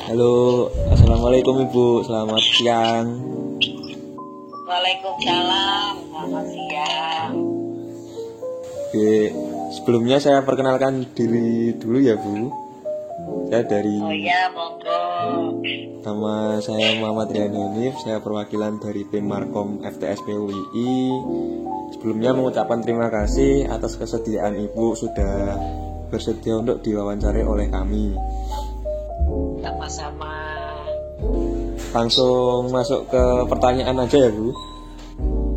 Halo, assalamualaikum Ibu, selamat siang. Waalaikumsalam, selamat siang. Oke, sebelumnya saya perkenalkan diri dulu ya Bu. Saya dari Oh iya, monggo. Nama saya Muhammad Rian Hanif, saya perwakilan dari tim Markom FTSP UII. Sebelumnya mengucapkan terima kasih atas kesediaan Ibu sudah bersedia untuk diwawancari oleh kami. Sama-sama. Langsung masuk ke pertanyaan aja ya Bu.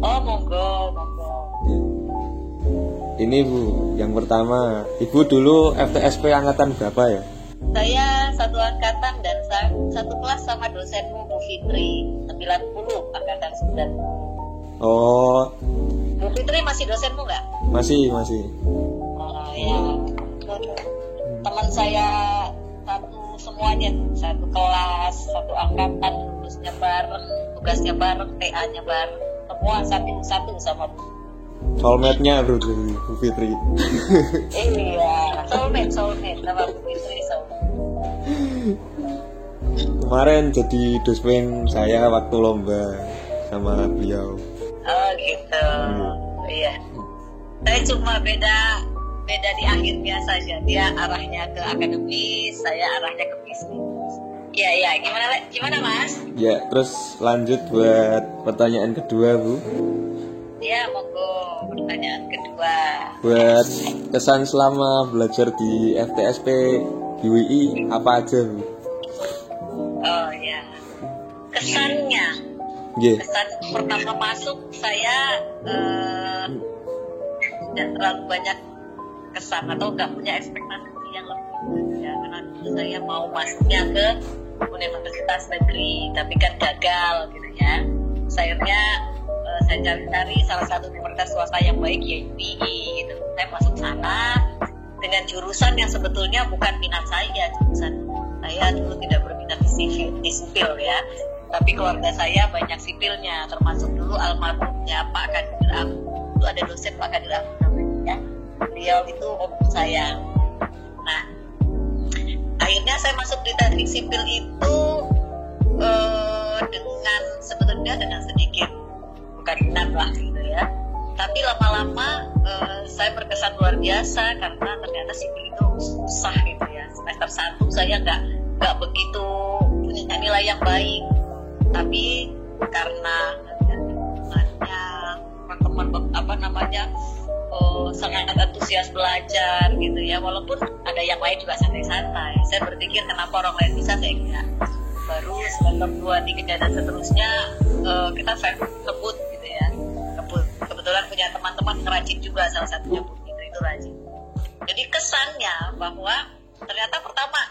Oh, monggo. Ini Bu, yang pertama, Ibu dulu FTSP angkatan berapa ya? Saya satu angkatan dan satu kelas sama dosenmu Bu Fitri, 90, angkatan 90. Oh, Bu Fitri masih dosenmu nggak? masih. Oh ya, teman saya semuanya satu kelas, satu angkatan, lulusnya bareng, tugasnya bareng, TA-nya bareng, semua satu sama Bu. Soulmate-nya bro, Bu Fitri. Iya, soulmate, nama Bu Fitri soulmate. Kemarin jadi dospen saya waktu lomba sama beliau. Oh gitu, iya. Saya cuma beda di akhirnya saja. Dia arahnya ke akademis, saya arahnya ke bisnis. Iya, gimana Mas? Ya, terus lanjut buat pertanyaan kedua Bu. Ya, monggo pertanyaan kedua. Buat kesan selama belajar di FTSP UII apa aja Bu? Oh ya, kesannya. Yeah. Kesan pertama masuk saya tidak terlalu banyak kesan atau nggak punya ekspektasi yang lebih ya, karena dulu saya mau masuknya ke universitas negeri tapi kan gagal gitu ya. Akhirnya saya cari salah satu universitas swasta yang baik yaitu UII gitu. Saya masuk sana dengan jurusan yang sebetulnya bukan minat saya. Jurusan saya dulu tidak berminat di sipil ya, tapi keluarga saya banyak sipilnya, termasuk dulu almarhumnya Pak Kadir Abu. Itu ada dosen Pak Kadir Abu namanya ya. Beliau itu om saya. Nah, akhirnya saya masuk di teknik sipil itu dengan sedikit bukan minat lah gitu ya. Tapi lama-lama saya berkesan luar biasa karena ternyata sipil itu susah gitu ya. Semester 1 saya nggak begitu punya nilai yang baik. Tapi karena teman-teman sangat antusias belajar gitu ya, walaupun ada yang lain juga santai-santai. Saya berpikir kenapa orang lain bisa, saya kira baru semester 2, 3 dan seterusnya kita kebut gitu ya. Kebetulan punya teman-teman rajin juga, salah satunya Bu Fitri itu rajin. Jadi kesannya bahwa ternyata pertama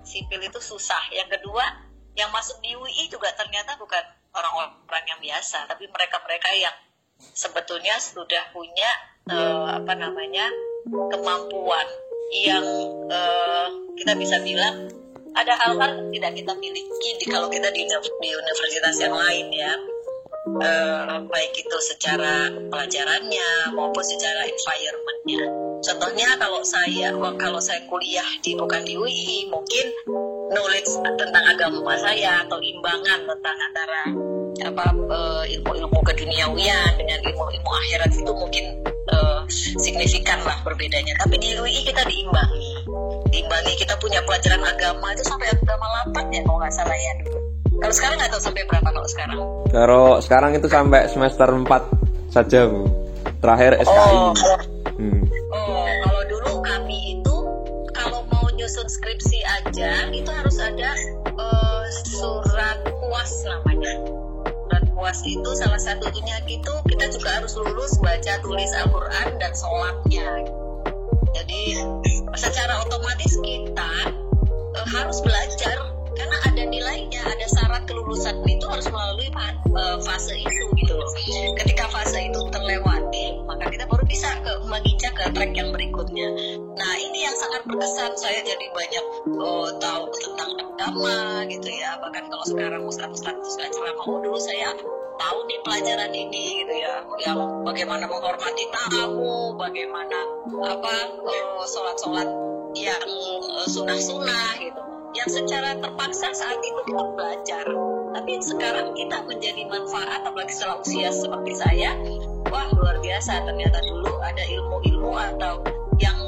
sipil itu susah, yang kedua yang masuk di UI juga ternyata bukan orang-orang yang biasa, tapi mereka-mereka yang sebetulnya sudah punya kemampuan yang kita bisa bilang ada hal-hal yang tidak kita miliki kalau kita di universitas yang lain ya, baik itu secara pelajarannya maupun secara environment-nya. Contohnya kalau saya kuliah bukan di UI, mungkin knowledge tentang agama saya atau imbangan tentang antara ilmu-ilmu keduniawian dengan ilmu-ilmu akhirat itu mungkin signifikan lah berbedanya. Tapi di UI kita diimbangi kita punya pelajaran agama itu sampai agama 8 ya kalau nggak salah ya dulu. Kalau sekarang nggak tahu sampai berapa kalau sekarang. Kalau sekarang itu sampai semester 4 saja Bu. Terakhir SKI. Kalau dulu kami itu kalau mau nyusun skripsi aja itu harus ada surat puas namanya. Puas itu salah satunya gitu, kita juga harus lulus baca tulis Al-Quran dan sholatnya. Jadi secara otomatis kita harus belajar karena ada nilainya, ada syarat kelulusan itu harus melalui fase itu gitu loh. Ketika fase itu terlewati, maka kita baru bisa menginjak ke track yang berikutnya. Nah ini yang sangat berkesan, saya jadi banyak tahu tentang agama gitu ya. Bahkan kalau sekarang ustadz ceramah, dulu saya tahu nih pelajaran ini gitu ya, yang bagaimana menghormati tamu, bagaimana sholat yang sunnah gitu. yang secara terpaksa saat itu kita belajar, tapi sekarang kita menjadi manfaat, apalagi setelah usia seperti saya. Wah, luar biasa, ternyata dulu ada ilmu-ilmu atau yang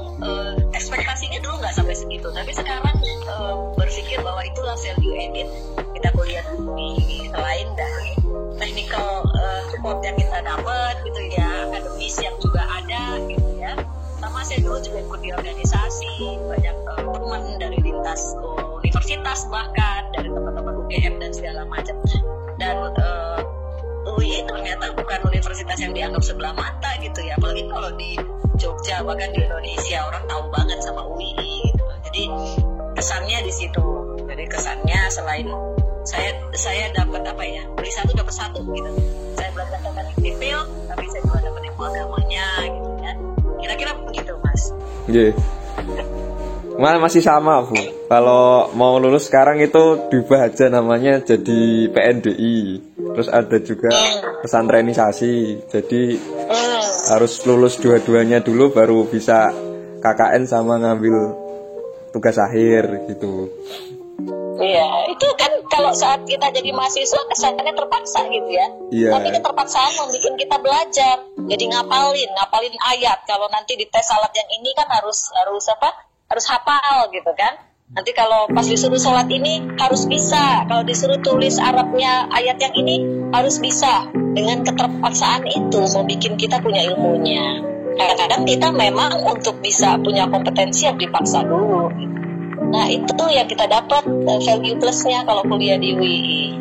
ekspektasinya dulu nggak sampai segitu, tapi sekarang berpikir bahwa itulah value added kita kuliah di selain dari technical support yang kita dapat gitu ya, akademis yang juga ada gitu ya. Sama saya dulu juga ikut di organisasi, banyak teman dari lintas universitas, bahkan dari teman-teman UGM dan segala macam. Dan UI ternyata bukan universitas yang dianggap sebelah mata gitu ya, apalagi kalau di Jogja bahkan di Indonesia orang tahu banget sama UI gitu. Jadi kesannya di situ. Jadi kesannya selain saya dapat apa ya, beli satu dapat satu gitu. Saya belajar tentang sipil, tapi saya juga dapat ilmu agamanya gitu ya. Kira-kira begitu, Mas. Iya. Malah masih sama, Bu. Kalau mau lulus sekarang itu diubah aja namanya jadi PNDI. Terus ada juga pesantrenisasi. Jadi harus lulus dua-duanya dulu baru bisa KKN sama ngambil tugas akhir gitu. Iya, itu kan kalau saat kita jadi mahasiswa kesannya terpaksa gitu ya. Iya. Tapi keterpaksaan membuat kita belajar. Jadi ngapalin ayat. Kalau nanti di tes salat yang ini kan harus hafal gitu kan. Nanti kalau pas disuruh sholat ini harus bisa. Kalau disuruh tulis Arabnya ayat yang ini harus bisa. Dengan keterpaksaan itu membuat kita punya ilmunya. Kadang-kadang kita memang untuk bisa punya kompetensi harus dipaksa dulu gitu. Nah itu yang kita dapat value plusnya kalau kuliah di UI.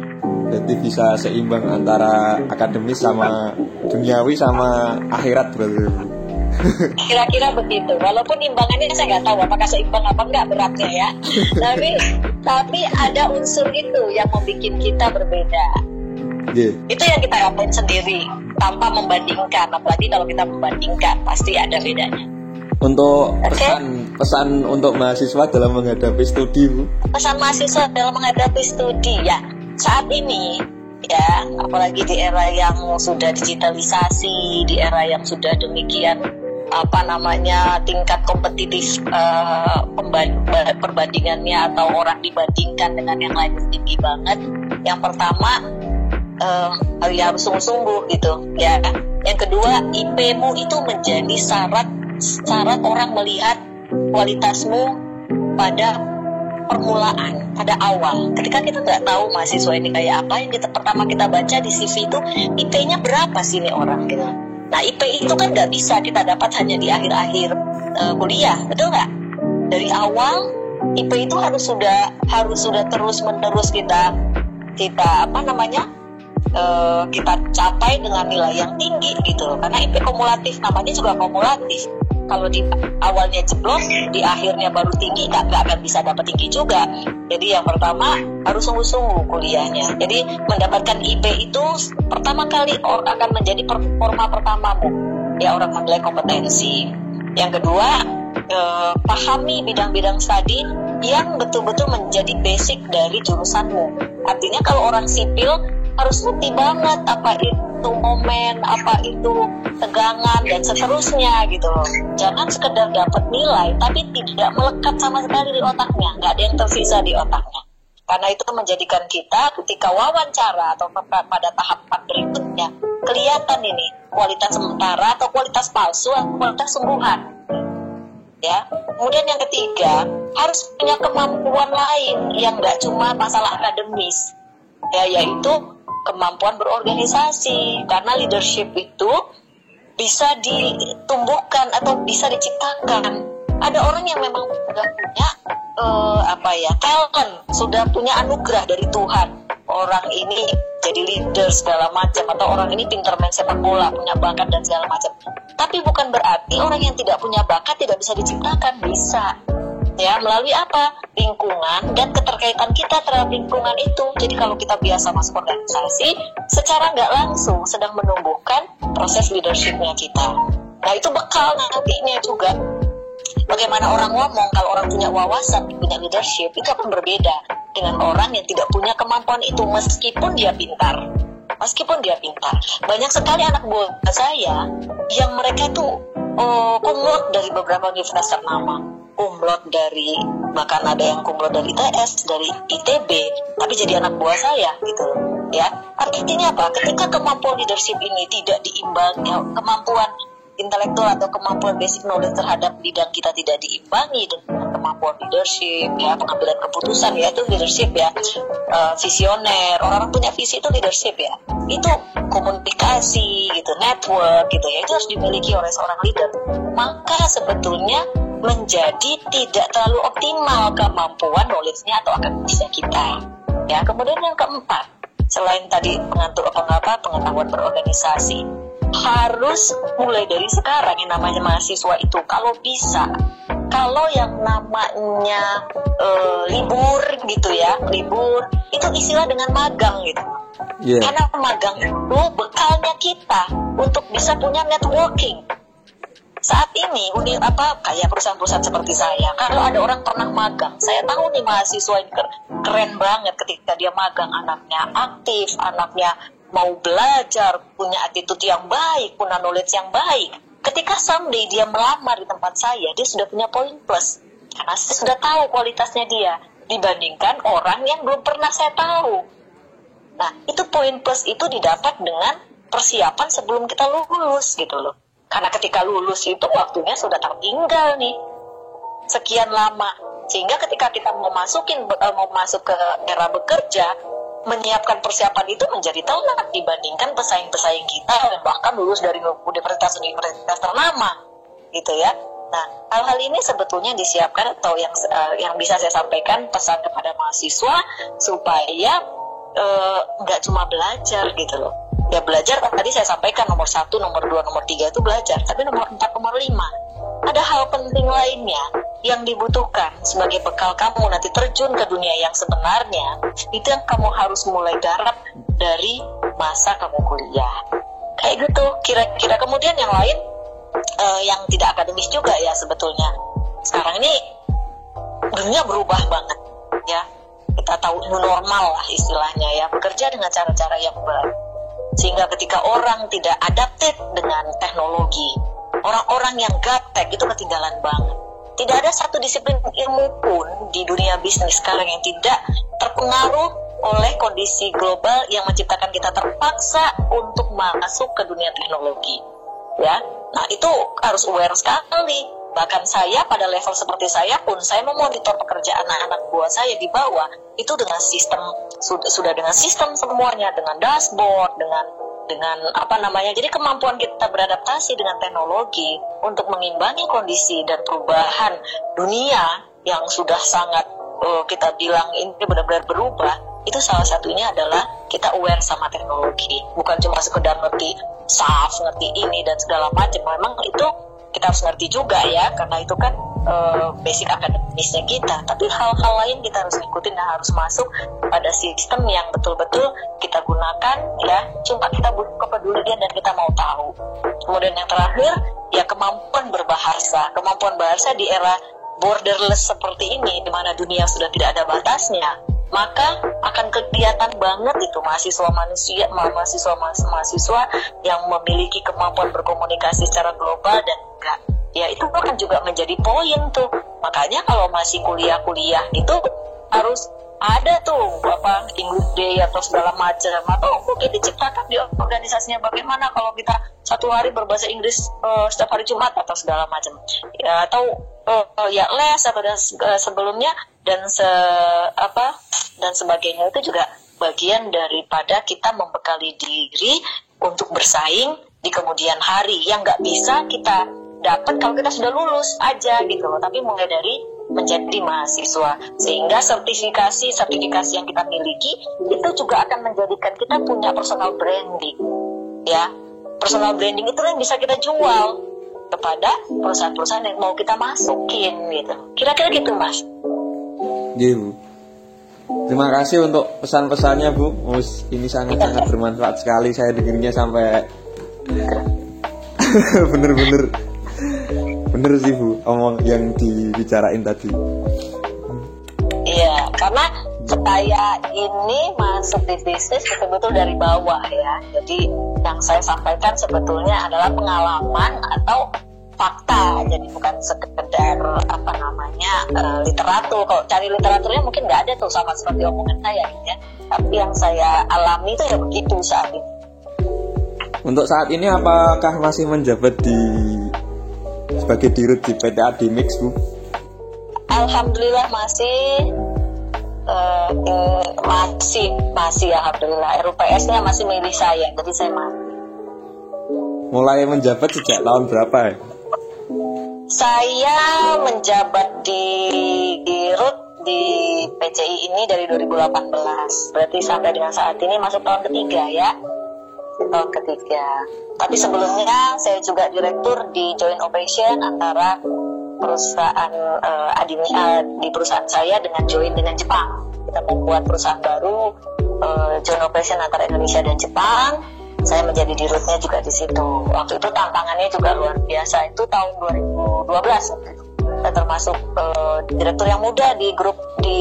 Jadi bisa seimbang antara akademis sama duniawi sama akhirat berarti. Kira-kira begitu. Walaupun imbangannya saya nggak tahu apakah seimbang apa enggak beratnya ya. tapi ada unsur itu yang membuat kita berbeda. Yeah. Itu yang kita rasain sendiri tanpa membandingkan. Apalagi kalau kita membandingkan pasti ada bedanya. Untuk pesan untuk mahasiswa dalam menghadapi studi, Bu. Pesan mahasiswa dalam menghadapi studi ya, saat ini ya, apalagi di era yang sudah digitalisasi, di era yang sudah demikian tingkat kompetitif perbandingannya atau orang dibandingkan dengan yang lain tinggi banget. Yang pertama harus sungguh-sungguh gitu ya. Yang kedua, IP-mu itu menjadi syarat orang melihat kualitasmu pada permulaan, pada awal. Ketika kita nggak tahu mahasiswa ini kayak apa, yang pertama kita baca di CV itu IP-nya berapa sih ini orang gitu. Nah IP itu kan nggak bisa kita dapat hanya di akhir-akhir kuliah, betul nggak? Dari awal IP itu harus sudah terus menerus kita kita capai dengan nilai yang tinggi gitu. Karena IP kumulatif, namanya juga kumulatif. Kalau di awalnya jeblok, di akhirnya baru tinggi, nggak akan bisa dapat tinggi juga. Jadi yang pertama harus sungguh-sungguh kuliahnya. Jadi mendapatkan IP itu pertama kali akan menjadi performa pertamamu. Ya, orang menilai kompetensi. Yang kedua, pahami bidang-bidang studi yang betul-betul menjadi basic dari jurusanmu. Artinya kalau orang sipil harus ngerti banget apa itu momen, apa itu tegangan dan seterusnya gitu loh. Jangan sekedar dapat nilai tapi tidak melekat sama sekali di otaknya, nggak ada yang tersisa di otaknya. Karena itu menjadikan kita ketika wawancara atau pada tahapan berikutnya kelihatan ini kualitas sementara atau kualitas palsu atau kualitas sungguhan. Ya. Kemudian yang ketiga, harus punya kemampuan lain yang nggak cuma masalah akademis, ya, yaitu kemampuan berorganisasi. Karena leadership itu bisa ditumbuhkan atau bisa diciptakan. Ada orang yang memang sudah punya talent, sudah punya anugerah dari Tuhan. Orang ini jadi leader segala macam, atau orang ini pintar main sepak bola, punya bakat dan segala macam. Tapi bukan berarti orang yang tidak punya bakat tidak bisa diciptakan, bisa. Ya, melalui apa? Lingkungan dan keterkaitan kita terhadap lingkungan itu. Jadi kalau kita biasa masuk organisasi, secara nggak langsung sedang menumbuhkan proses leadershipnya kita. Nah itu bekal nantinya juga. Bagaimana orang ngomong, kalau orang punya wawasan, punya leadership, itu akan berbeda dengan orang yang tidak punya kemampuan itu, meskipun dia pintar. Banyak sekali anak buah saya yang mereka tuh kumlot dari beberapa universitas ternama, kumlot dari, bahkan ada yang kumlot dari ITS, dari ITB, tapi jadi anak buah saya gitu ya. Artinya apa? Ketika kemampuan leadership ini tidak diimbangi, kemampuan intelektual atau kemampuan basic knowledge terhadap bidang kita tidak diimbangi dengan kemampuan leadership ya, pengambilan keputusan ya, itu leadership ya, visioner, orang punya visi itu leadership ya, itu komunikasi gitu, network gitu ya, itu harus dimiliki oleh seorang leader. Maka sebetulnya menjadi tidak terlalu optimal kemampuan knowledge-nya atau akademisnya kita ya. Kemudian yang keempat, selain tadi pengetahuan berorganisasi, harus mulai dari sekarang yang namanya mahasiswa itu kalau bisa, kalau yang namanya libur gitu ya, libur itu istilah dengan magang gitu. Karena magang itu bekalnya kita untuk bisa punya networking. Saat ini kayak perusahaan-perusahaan seperti saya, kalau ada orang pernah magang, saya tahu nih mahasiswa ini keren banget ketika dia magang, anaknya aktif, anaknya mau belajar, punya attitude yang baik, punya knowledge yang baik. Ketika someday dia melamar di tempat saya, dia sudah punya poin plus, karena saya sudah tahu kualitasnya dia dibandingkan orang yang belum pernah saya tahu. Nah, itu poin plus itu didapat dengan persiapan sebelum kita lulus gitu loh. Karena ketika lulus itu waktunya sudah tertinggal nih sekian lama, sehingga ketika kita mau masuk ke era bekerja, menyiapkan persiapan itu menjadi telat dibandingkan pesaing-pesaing kita yang bahkan lulus dari universitas ternama gitu ya. Nah, hal-hal ini sebetulnya disiapkan atau yang bisa saya sampaikan pesan kepada mahasiswa supaya nggak cuma belajar gitu loh. Ya belajar tadi saya sampaikan nomor 1, nomor 2, nomor 3 itu belajar, tapi nomor 4, nomor 5 ada hal penting lainnya yang dibutuhkan sebagai bekal kamu nanti terjun ke dunia yang sebenarnya. Itu yang kamu harus mulai garap dari masa kamu kuliah. Kayak gitu kira-kira. Kemudian yang lain yang tidak akademis juga ya, sebetulnya sekarang ini dunia berubah banget ya. Kita tahu new normal lah istilahnya ya, bekerja dengan cara-cara yang baru, sehingga ketika orang tidak adapted dengan teknologi, orang-orang yang gaptek itu ketinggalan banget. Tidak ada satu disiplin ilmu pun di dunia bisnis sekarang yang tidak terpengaruh oleh kondisi global yang menciptakan kita terpaksa untuk masuk ke dunia teknologi ya. Nah, itu harus aware sekali. Bahkan saya pada level seperti saya pun, saya memonitor pekerjaan anak-anak buah saya di bawah itu dengan sistem, sudah dengan sistem semuanya, dengan dashboard, dengan jadi kemampuan kita beradaptasi dengan teknologi untuk mengimbangi kondisi dan perubahan dunia yang sudah sangat kita bilang ini benar-benar berubah. Itu salah satunya adalah kita aware sama teknologi, bukan cuma sekedar ngerti SAF, ngerti ini dan segala macam. Memang itu kita harus ngerti juga ya, karena itu kan basic akademisnya kita. Tapi hal-hal lain kita harus ngikutin dan harus masuk pada sistem yang betul-betul kita gunakan ya. Cuma kita butuh kepedulian dan kita mau tahu. Kemudian yang terakhir ya, kemampuan berbahasa. Kemampuan bahasa di era borderless seperti ini, di mana dunia sudah tidak ada batasnya, maka akan kelihatan banget itu mahasiswa yang memiliki kemampuan berkomunikasi secara global dan enggak. Ya itu akan juga menjadi poin tuh. Makanya kalau masih kuliah itu harus ada tuh English Day atau segala macam, atau mungkin diciptakan di organisasinya bagaimana kalau kita satu hari berbahasa Inggris setiap hari Jumat atau segala macam ya, atau ya les atau sebelumnya dan sebagainya. Itu juga bagian daripada kita membekali diri untuk bersaing di kemudian hari yang nggak bisa kita dapat kalau kita sudah lulus aja gitu loh, tapi mulai dari menjadi mahasiswa, sehingga sertifikasi yang kita miliki itu juga akan menjadikan kita punya personal branding ya. Personal branding itu yang bisa kita jual kepada perusahaan-perusahaan yang mau kita masukin gitu. Kira-kira gitu Mas. Iya Bu, terima kasih untuk pesan-pesannya Bu. Ini sangat-sangat bermanfaat sekali, saya dengarnya sampai bener sih Bu, omong yang dibicarain tadi. Iya, karena saya ini masuk di bisnis betul-betul dari bawah ya. Jadi yang saya sampaikan sebetulnya adalah pengalaman atau fakta, jadi bukan sekedar literatur. Kalau cari literaturnya mungkin nggak ada tuh, sama seperti omongan saya gitu ya. Tapi yang saya alami itu ya begitu saat ini. Untuk saat ini apakah masih menjabat sebagai dirut di PT Adimix, Bu? Alhamdulillah masih alhamdulillah. RUPS-nya masih milik saya, jadi saya masih. Mulai menjabat sejak tahun berapa ya? Saya menjabat di dirut di PCI ini dari 2018. Berarti sampai dengan saat ini masuk tahun ketiga ya. Tahun ketiga. Tapi sebelumnya saya juga direktur di joint operation antara perusahaan di perusahaan saya dengan joint dengan Jepang. Kita membuat perusahaan baru, joint operation antara Indonesia dan Jepang. Saya menjadi dirutnya juga di situ. Waktu itu tantangannya juga luar biasa. Itu tahun 2012. Saya termasuk direktur yang muda di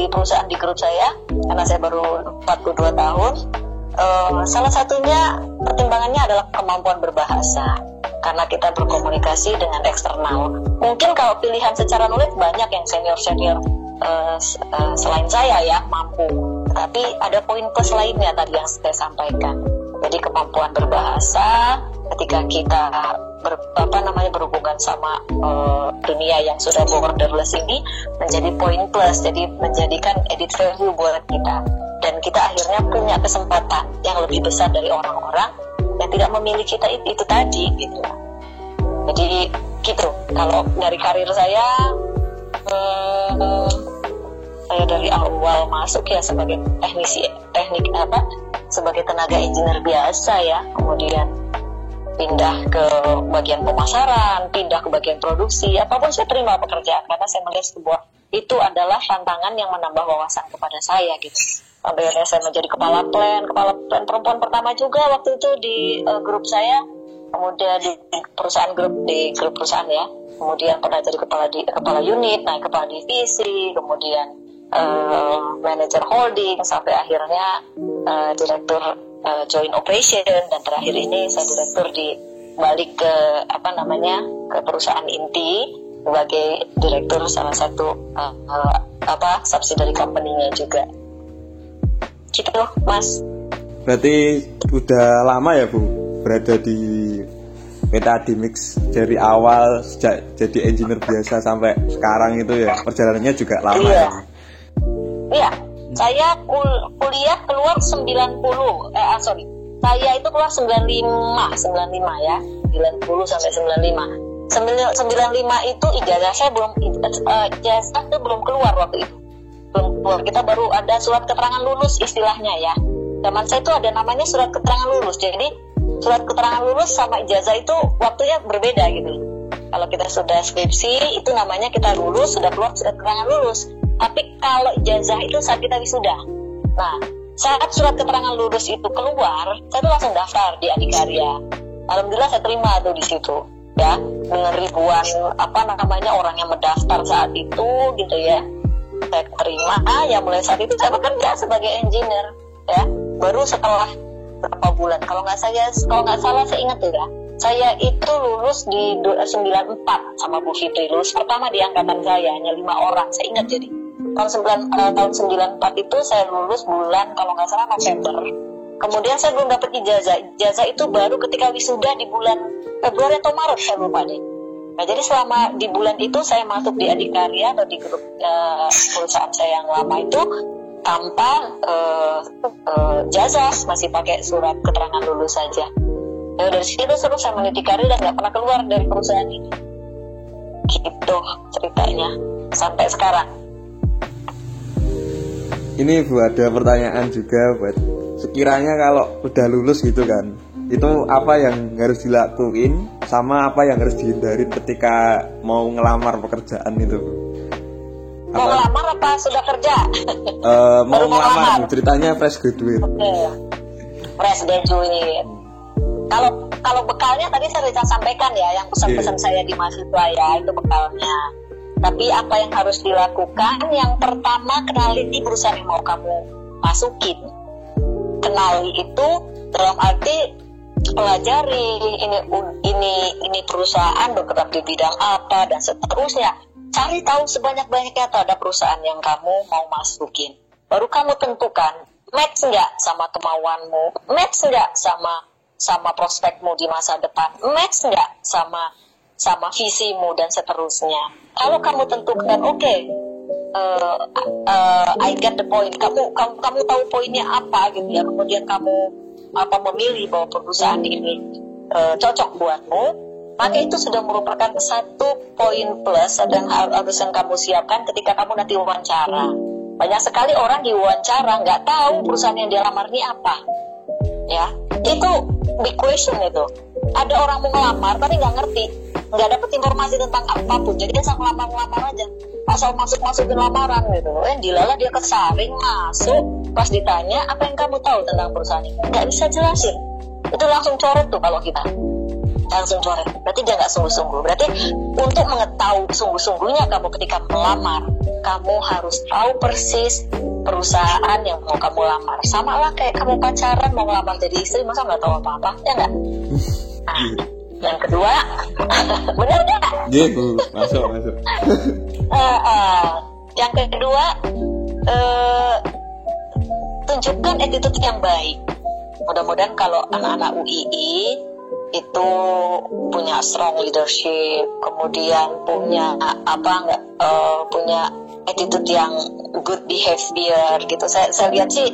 perusahaan di grup saya, karena saya baru 42 tahun. Salah satunya pertimbangannya adalah kemampuan berbahasa, karena kita berkomunikasi dengan eksternal. Mungkin kalau pilihan secara nulis banyak yang senior selain saya ya mampu, tapi ada poin plus lainnya tadi yang saya sampaikan. Jadi kemampuan berbahasa ketika kita berhubungan sama dunia yang sudah borderless ini menjadi poin plus, jadi menjadikan added value buat kita, dan kita akhirnya punya kesempatan yang lebih besar dari orang-orang yang tidak memiliki kita itu tadi gitu. Jadi gitu. Kalau dari karir saya dari awal masuk ya sebagai sebagai tenaga engineer biasa ya, kemudian pindah ke bagian pemasaran, pindah ke bagian produksi, apapun saya terima pekerjaan karena saya melihat itu adalah tantangan yang menambah wawasan kepada saya gitu. Sampai akhirnya saya menjadi kepala plan perempuan pertama juga waktu itu di grup saya, kemudian di grup perusahaan ya, kemudian pernah jadi kepala unit, naik kepala divisi, kemudian manager holding, sampai akhirnya direktur joint operation, dan terakhir ini saya direktur balik ke ke perusahaan inti sebagai direktur salah satu subsidiary company-nya juga. Gitu, Mas. Berarti udah lama ya, Bu, berada di PT Adimix dari awal sejak jadi engineer biasa sampai sekarang itu ya, perjalanannya juga lama. Iya. Ya? Iya, saya kuliah keluar 90. Saya itu keluar 95 ya. 90 sampai 95. 95 itu ijazah saya belum keluar waktu itu. Belum keluar. Kita baru ada surat keterangan lulus istilahnya ya. Zaman saya itu ada namanya surat keterangan lulus. Jadi surat keterangan lulus sama ijazah itu waktunya berbeda gitu. Kalau kita sudah skripsi itu namanya kita lulus, sudah keluar surat keterangan lulus. Tapi kalau ijazah itu saat kita wisuda. Nah, saat surat keterangan lulus itu keluar, saya tuh langsung daftar di Adikarya. Alhamdulillah saya terima tuh di situ, ya, dengan ribuan orang yang mendaftar saat itu, gitu ya. Saya terima, ya mulai saat itu saya bekerja sebagai engineer, ya. Baru setelah berapa bulan, kalau nggak salah saya ingat tuh ya. Saya itu lulus di 94 sama Bu Fitri, lulus pertama di angkatan saya, hanya 5 orang, saya ingat jadi. Tahun 94 itu saya lulus bulan kalau nggak salah November. Kemudian saya belum dapat ijazah. Ijazah itu baru ketika wisuda di bulan Februari atau Maret, saya lupa deh. Nah, jadi selama di bulan itu saya masuk di Adikarya atau di grup perusahaan saya yang lama itu tanpa ijazah, masih pakai surat keterangan lulus saja. Ya dari situ terus saya meniti karir dan nggak pernah keluar dari perusahaan ini. Gitu ceritanya sampai sekarang. Ini Bu, ada pertanyaan juga buat, sekiranya kalau udah lulus gitu kan, itu apa yang harus dilakuin sama apa yang harus dihindari ketika mau ngelamar pekerjaan itu, Bu? Mau ngelamar apa sudah kerja? Mau ngelamar, ceritanya fresh graduate. Fresh graduate. Kalau bekalnya tadi saya sudah sampaikan ya, yang pesan-pesan saya di mahasiswa ya, itu bekalnya. Tapi apa yang harus dilakukan? Yang pertama, kenali di perusahaan yang mau kamu masukin. Kenali itu dalam arti pelajari ini perusahaan bergerak di bidang apa dan seterusnya. Cari tahu sebanyak-banyaknya terhadap perusahaan yang kamu mau masukin. Baru kamu tentukan match nggak sama kemauanmu, match nggak sama prospekmu di masa depan, match nggak sama visimu dan seterusnya. Kalau kamu tentukan oke, I get the point. Kamu tahu poinnya apa gitu ya. Kemudian kamu memilih bahwa perusahaan ini cocok buatmu, maka itu sudah merupakan satu poin plus dan harus yang kamu siapkan ketika kamu nanti wawancara. Banyak sekali orang di wawancara nggak tahu perusahaan yang dia lamar ini apa, ya. Itu big question itu. Ada orang mau ngelamar tapi nggak ngerti, nggak dapet informasi tentang apapun, jadi dia asal ngelamar aja, asal masukin lamaran gitu. Dilala dia kesaring masuk, pas ditanya apa yang kamu tahu tentang perusahaan ini, nggak bisa jelasin. Itu langsung coret tuh kalau kita. Langsung coret, berarti dia nggak sungguh-sungguh. Berarti untuk mengetahui sungguh-sungguhnya kamu ketika melamar, kamu harus tahu persis perusahaan yang mau kamu lamar. Sama lah kayak kamu pacaran mau ngelamar jadi istri, masa nggak tahu apa-apa, ya nggak? Nah, yang kedua, benar nggak? Gitu, masuk. Yang kedua, tunjukkan attitude yang baik. Mudah-mudahan kalau anak-anak UII itu punya strong leadership, kemudian punya punya attitude yang good behavior gitu. Saya lihat sih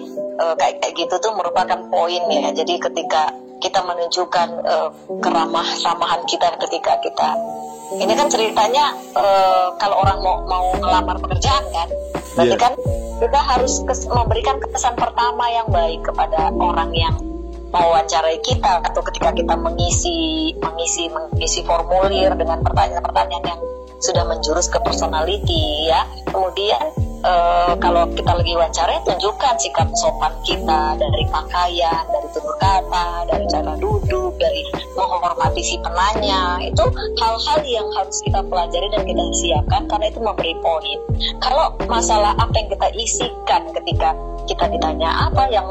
kayak gitu tuh merupakan poin ya. Jadi ketika kita menunjukkan keramahan kita ketika kita ini kan ceritanya kalau orang mau melamar pekerjaan kan, berarti kan kita harus memberikan kesan pertama yang baik kepada orang yang mewawancarai kita, atau ketika kita mengisi formulir dengan pertanyaan-pertanyaan yang sudah menjurus ke personality ya. Kemudian kalau kita lagi wawancara, tunjukkan sikap sopan kita dari pakaian, dari tutur kata, dari cara duduk, dari menghormati si penanya. Itu hal-hal yang harus kita pelajari dan kita siapkan karena itu memberi poin. Kalau masalah apa yang kita isikan ketika kita ditanya apa yang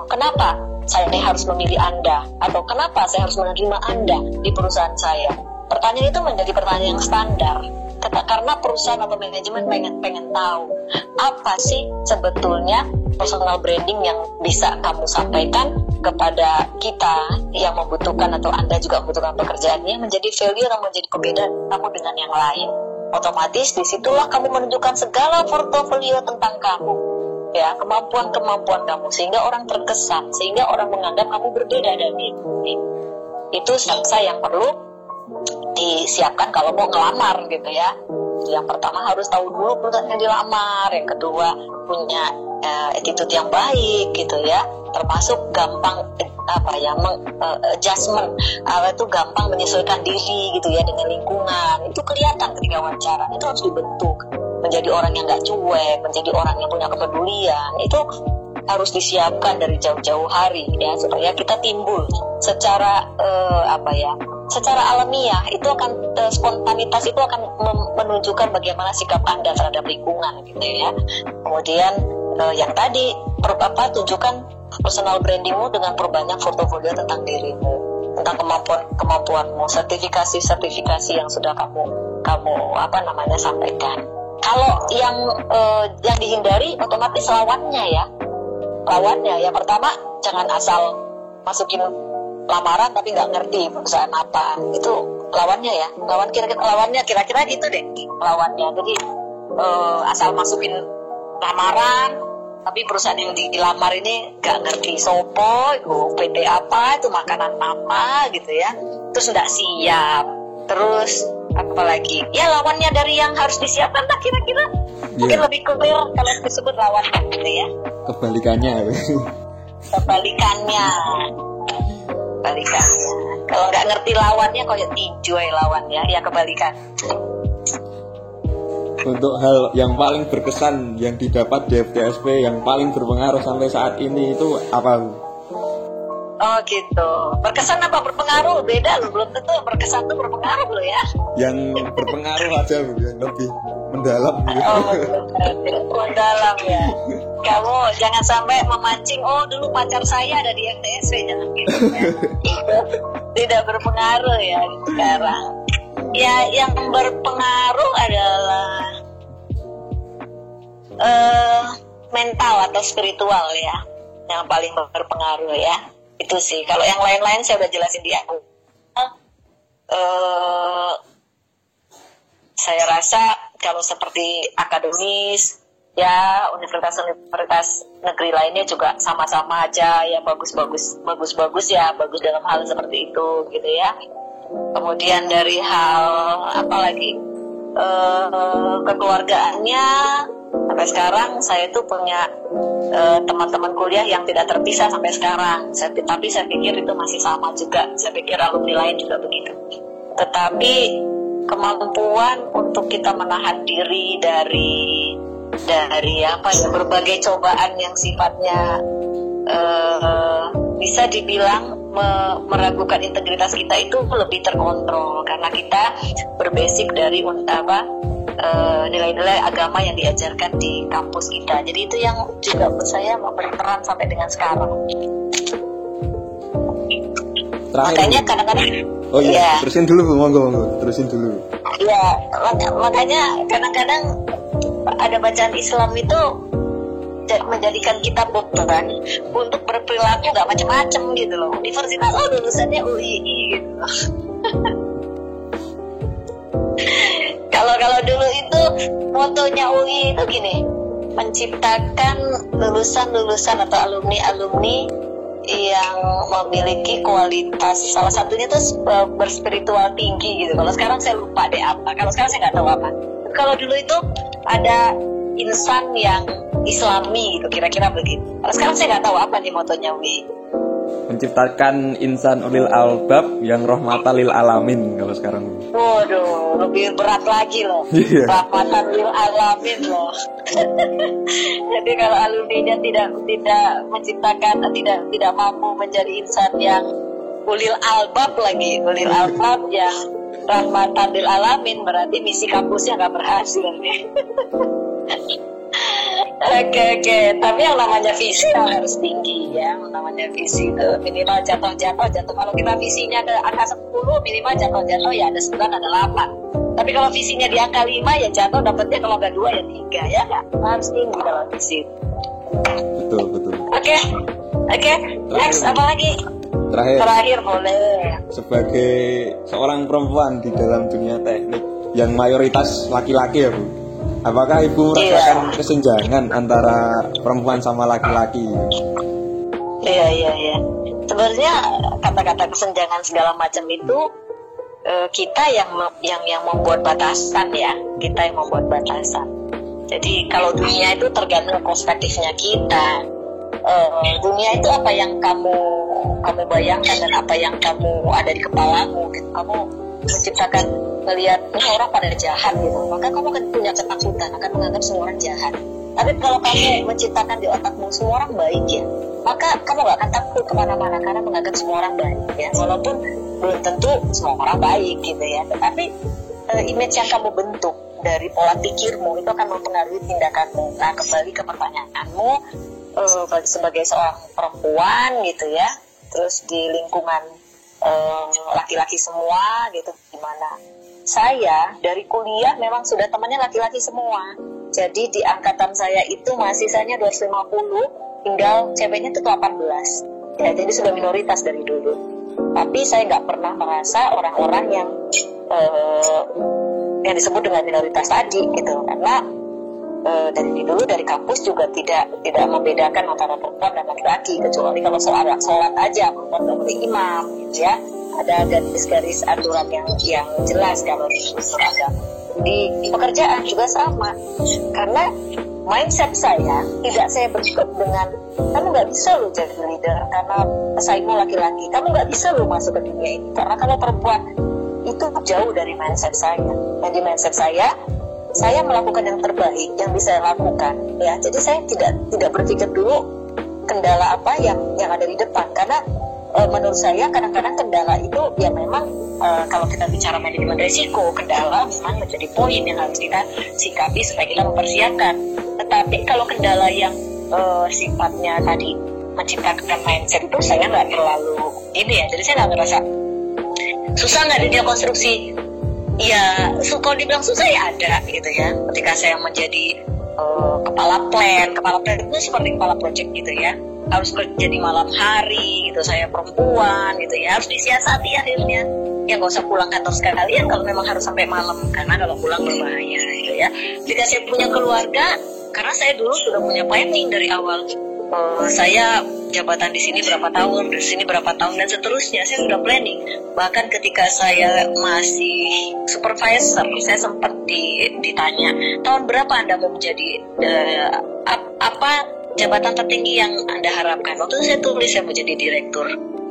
kenapa saya harus memilih Anda, atau kenapa saya harus menerima Anda di perusahaan saya, pertanyaan itu menjadi pertanyaan yang standar karena perusahaan atau manajemen pengen tahu apa sih sebetulnya personal branding yang bisa kamu sampaikan kepada kita yang membutuhkan atau Anda juga membutuhkan pekerjaannya, menjadi value atau menjadi pembeda kamu dengan yang lain. Otomatis disitulah kamu menunjukkan segala portofolio tentang kamu, ya, kemampuan kamu, sehingga orang terkesan, sehingga orang menganggap kamu berbeda dari ini. Itu saya yang perlu disiapkan kalau mau ngelamar gitu ya. Yang pertama harus tahu dulu perusahaan yang dilamar, yang kedua punya attitude yang baik gitu ya, termasuk gampang adjustment, itu gampang menyesuaikan diri gitu ya dengan lingkungan. Itu kelihatan ketika wawancara. Itu harus dibentuk menjadi orang yang nggak cuek, menjadi orang yang punya kepedulian. Itu harus disiapkan dari jauh-jauh hari ya, supaya kita timbul secara secara alamiah. Itu akan spontanitas itu akan menunjukkan bagaimana sikap Anda terhadap lingkungan gitu ya. Kemudian yang tadi tunjukkan personal brandingmu dengan perbanyak portofolio tentang dirimu, tentang kemampuanmu, sertifikasi yang sudah kamu sampaikan. Kalau yang dihindari otomatis lawannya ya. Pertama, jangan asal masukin lamaran tapi nggak ngerti perusahaan apa. Itu lawannya ya. Lawannya kira-kira gitu deh lawannya. Jadi asal masukin lamaran tapi perusahaan yang dilamar ini nggak ngerti sopo, PT apa, itu makanan apa gitu ya. Terus nggak siap. Terus apalagi ya lawannya dari yang harus disiapkan tak kira-kira mungkin lebih clear kalau disebut lawannya gitu ya. Kebalikannya kalau nggak ngerti lawannya kayak tinju lawannya ya, kebalikan. Untuk hal yang paling berkesan yang didapat di FTSP yang paling berpengaruh sampai saat ini itu apa? Oh gitu. Berkesan apa berpengaruh? Beda loh, belum tentu berkesan tuh berpengaruh loh ya. Yang berpengaruh aja yang lebih mendalam gitu. Mendalam ya. Kamu jangan sampai memancing, oh dulu pacar saya ada di FTSW, jangan gitu ya. Itu tidak berpengaruh ya sekarang. Ya yang berpengaruh adalah mental atau spiritual ya, yang paling berpengaruh ya. Itu sih. Kalau yang lain-lain saya udah jelasin di awal. Saya rasa kalau seperti akademis ya, universitas negeri lainnya juga sama-sama aja ya, bagus ya, bagus dalam hal seperti itu gitu ya. Kemudian dari hal apa lagi, kekeluargaannya, sampai sekarang saya tuh punya teman-teman kuliah yang tidak terpisah sampai sekarang. Tapi saya pikir itu masih sama juga. Saya pikir alumni lain juga begitu. Tetapi kemampuan untuk kita menahan diri dari apa ya, berbagai cobaan yang sifatnya bisa dibilang meragukan integritas kita itu lebih terkontrol karena kita berbasic dari nilai-nilai agama yang diajarkan di kampus kita. Jadi itu yang juga menurut saya memberi peran sampai dengan sekarang. Terakhir, makanya kadang-kadang terusin dulu, monggo terusin dulu. Ya, makanya kadang-kadang ada bacaan Islam itu menjadikan kita beban untuk berperilaku gak macam-macam gitu loh. Universitas lulusannya UII gitu loh. Kalau dulu itu motonya UI itu gini, menciptakan lulusan-lulusan atau alumni-alumni yang memiliki kualitas, salah satunya itu berspiritual tinggi gitu. Kalau sekarang saya lupa deh apa. Kalau sekarang saya nggak tahu apa. Kalau dulu itu ada insan yang Islami gitu, kira-kira begitu. Kalau sekarang saya nggak tahu apa nih motonya UI. Menciptakan insan ulil albab yang rahmatan lil alamin kalau sekarang. Waduh, lebih berat lagi loh. Yeah. Rahmatan lil alamin loh. Jadi kalau alumninya tidak menciptakan, tidak mampu menjadi insan yang ulil albab lagi, ulil albab yang rahmatan lil alamin, berarti misi kampusnya nggak berhasil nih. Oke. Tapi yang namanya visi harus tinggi ya. Namanya visi itu minimal jatuh. Kalau kita visinya ada angka 10, minimal jatuh ya ada 9, ada 8. Tapi kalau visinya di angka 5 ya jatuh dapatnya, kalau nggak 2 ya 3 ya nggak. Harus tinggi dalam visi. Betul. Oke. Next apa lagi? Terakhir boleh. Sebagai seorang perempuan di dalam dunia teknik yang mayoritas laki-laki ya Bu, apakah Ibu merasakan kesenjangan antara perempuan sama laki-laki? Iya. Sebenarnya kata-kata kesenjangan segala macam itu kita yang membuat batasan ya. Kita yang membuat batasan. Jadi kalau dunia itu tergantung perspektifnya kita. Dunia itu apa yang kamu bayangkan dan apa yang kamu ada di kepalamu. Gitu. Kamu menciptakan, melihat ini orang pada jahat gitu, maka kamu akan punya ketakutan, akan menganggap semua orang jahat. Tapi kalau kamu menciptakan di otakmu semua orang baik ya, maka kamu gak akan takut kemana-mana karena menganggap semua orang baik ya, walaupun belum tentu semua orang baik gitu ya. Tetapi image yang kamu bentuk dari pola pikirmu itu akan mempengaruhi tindakanmu. Nah, kembali ke pertanyaanmu, sebagai seorang perempuan gitu ya, terus di lingkungan laki-laki semua gitu, gimana? Saya dari kuliah memang sudah temannya laki-laki semua. Jadi di angkatan saya itu mahasiswanya 250, tinggal ceweknya itu 18. Ya, jadi sudah minoritas dari dulu. Tapi saya nggak pernah merasa orang-orang yang disebut dengan minoritas tadi gitu, karena dari dulu dari kampus juga tidak membedakan antara perempuan dan laki-laki, kecuali kalau sholat aja perempuan nggak boleh imam gitu ya, ada garis-garis aturan yang jelas kalau di agama. Di pekerjaan juga sama, karena mindset saya tidak saya bentuk dengan kamu nggak bisa lo jadi leader karena pesaingmu laki-laki, kamu nggak bisa lo masuk ke dunia ini karena kamu perempuan. Itu jauh dari mindset saya. Dan di mindset saya melakukan yang terbaik yang bisa saya lakukan ya. Jadi saya tidak berpikir dulu kendala apa yang ada di depan, karena menurut saya kadang-kadang kendala itu ya memang kalau kita bicara manajemen risiko, kendala memang menjadi poin yang harus kita sikapi supaya kita mempersiapkan. Tetapi kalau kendala yang sifatnya tadi menciptakan mindset itu saya nggak terlalu ini ya, jadi saya nggak ngerasa susah nggak di konstruksi. Ya, kalau dibilang susah ya ada gitu ya. Ketika saya menjadi kepala plan itu seperti kepala project gitu ya. Harus kerja di malam hari gitu, saya perempuan gitu ya, harus disiasati akhirnya. Ya nggak usah pulang kantor sekalian kalau memang harus sampai malam, karena kalau pulang berbahaya gitu ya. Jika saya punya keluarga, karena saya dulu sudah punya planning dari awal. Saya jabatan di sini berapa tahun, di sini berapa tahun, dan seterusnya. Saya sudah planning. Bahkan ketika saya masih supervisor, saya sempat ditanya, tahun berapa Anda mau menjadi apa jabatan tertinggi yang Anda harapkan? Waktu itu saya tulis saya mau jadi direktur.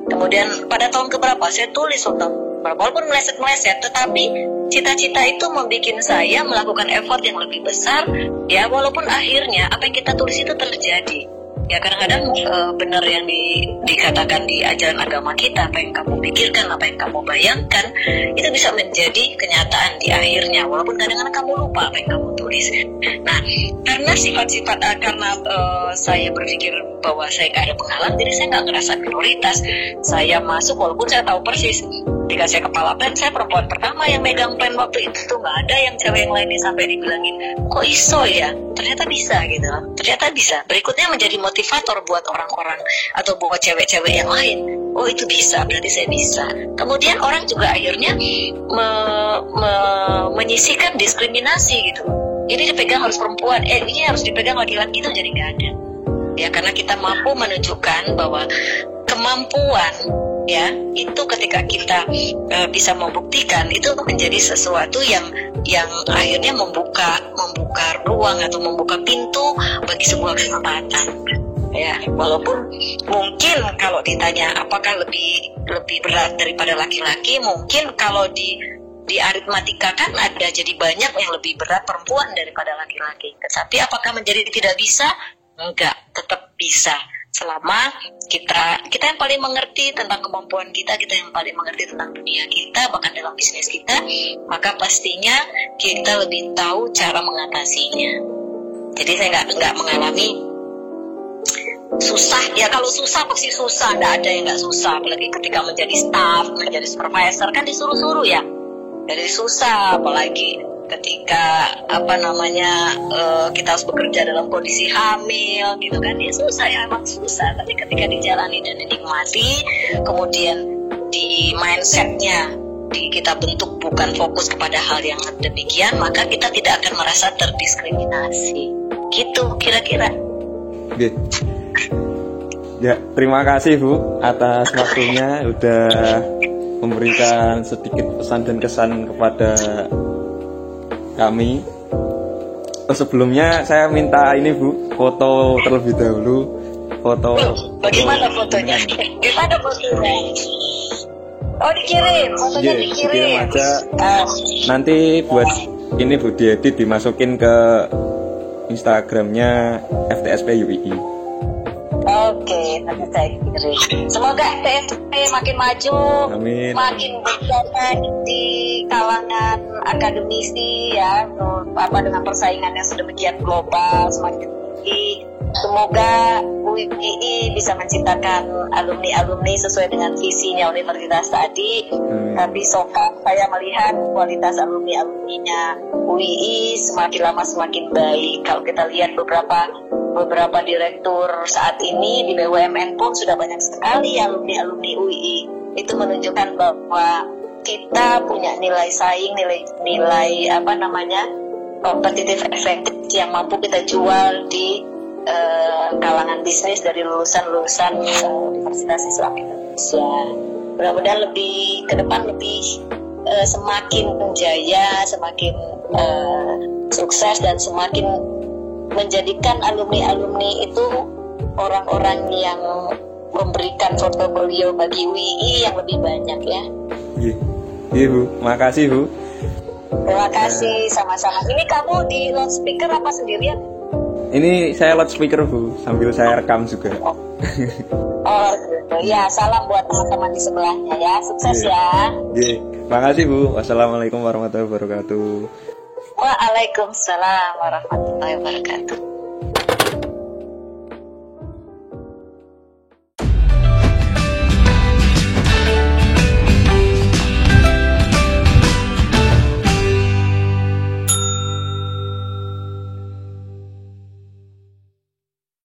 Kemudian pada tahun keberapa saya tulis tahun berapa, walaupun meleset-meleset, tetapi cita-cita itu membuat saya melakukan effort yang lebih besar. Ya walaupun akhirnya apa yang kita tulis itu terjadi. Ya kadang-kadang benar yang dikatakan di ajaran agama kita, apa yang kamu pikirkan, apa yang kamu bayangkan, itu bisa menjadi kenyataan di akhirnya, walaupun kadang-kadang kamu lupa apa yang kamu tulis. Nah, karena sifat-sifat karena saya berpikir bahwa saya nggak ada pengalaman, jadi saya nggak ngerasa minoritas. Saya masuk walaupun saya tahu persis. Ketika saya kepala plan, saya perempuan pertama yang megang plan waktu itu. Tuh nggak ada yang cewek yang lainnya sampai dibilangin, kok iso ya? Ternyata bisa gitu. Ternyata bisa. Berikutnya menjadi motivator buat orang-orang atau buat cewek-cewek yang lain. Oh itu bisa, berarti saya bisa. Kemudian orang juga akhirnya menyisihkan diskriminasi gitu. Ini dipegang harus perempuan, ini harus dipegang laki-laki, itu jadi nggak ada. Ya karena kita mampu menunjukkan bahwa kemampuan ya itu ketika kita bisa membuktikan itu menjadi sesuatu yang akhirnya membuka ruang atau membuka pintu bagi sebuah kesempatan. Ya, walaupun mungkin kalau ditanya apakah lebih berat daripada laki-laki, mungkin kalau di aritmatika kan ada jadi banyak yang lebih berat perempuan daripada laki-laki. Tetapi apakah menjadi tidak bisa? Enggak, tetap bisa. Selama kita yang paling mengerti tentang kemampuan kita yang paling mengerti tentang dunia kita, bahkan dalam bisnis kita, maka pastinya kita lebih tahu cara mengatasinya. Jadi saya nggak mengalami susah. Ya kalau susah pasti susah, nggak ada yang nggak susah. Apalagi ketika menjadi staff, menjadi supervisor kan disuruh-suruh ya. Jadi susah, apalagi ketika kita harus bekerja dalam kondisi hamil gitu kan, ya susah ya, emang susah. Tapi ketika dijalani dan dinikmati, kemudian di mindsetnya kita bentuk bukan fokus kepada hal yang demikian, maka kita tidak akan merasa terdiskriminasi. Gitu kira-kira. Oke. Ya, terima kasih Bu atas waktunya, udah memberikan sedikit pesan dan kesan kepada kami. Sebelumnya saya minta ini Bu, foto terlebih dahulu. Foto. Bagaimana fotonya? Gimana fotonya? Oh dikirim, fotonya dikirim aja. Nanti buat ini Bu diedit, dimasukin ke Instagramnya FTSP UII. Oke, nanti saya kirim. Semoga FTSP makin maju, amin, makin berjaya di kalangan akademisi ya, dengan persaingan yang sedemikian global, semakin tinggi. Semoga UII bisa menciptakan alumni-alumni sesuai dengan visinya universitas tadi. Tapi so far saya melihat kualitas alumni-alumninya UII semakin lama semakin baik. Kalau kita lihat beberapa direktur saat ini di BUMN pun sudah banyak sekali alumni-alumni UII. Itu menunjukkan bahwa kita punya nilai saing, nilai competitive advantage yang mampu kita jual di kalangan bisnis dari lulusan-lulusan Universitas Islam Indonesia. Mudah-mudahan lebih ke depan semakin jaya, semakin sukses, dan semakin menjadikan alumni-alumni itu orang-orang yang memberikan portofolio bagi UII yang lebih banyak ya. Iya Bu, makasih Bu. Terima kasih, sama-sama. Ini kamu di loudspeaker apa sendirian? Ini saya loudspeaker Bu, sambil saya rekam juga. Oh Ya, salam buat teman-teman di sebelahnya ya. Sukses ya. Makasih Bu. Wassalamualaikum warahmatullahi wabarakatuh. Waalaikumsalam warahmatullahi wabarakatuh.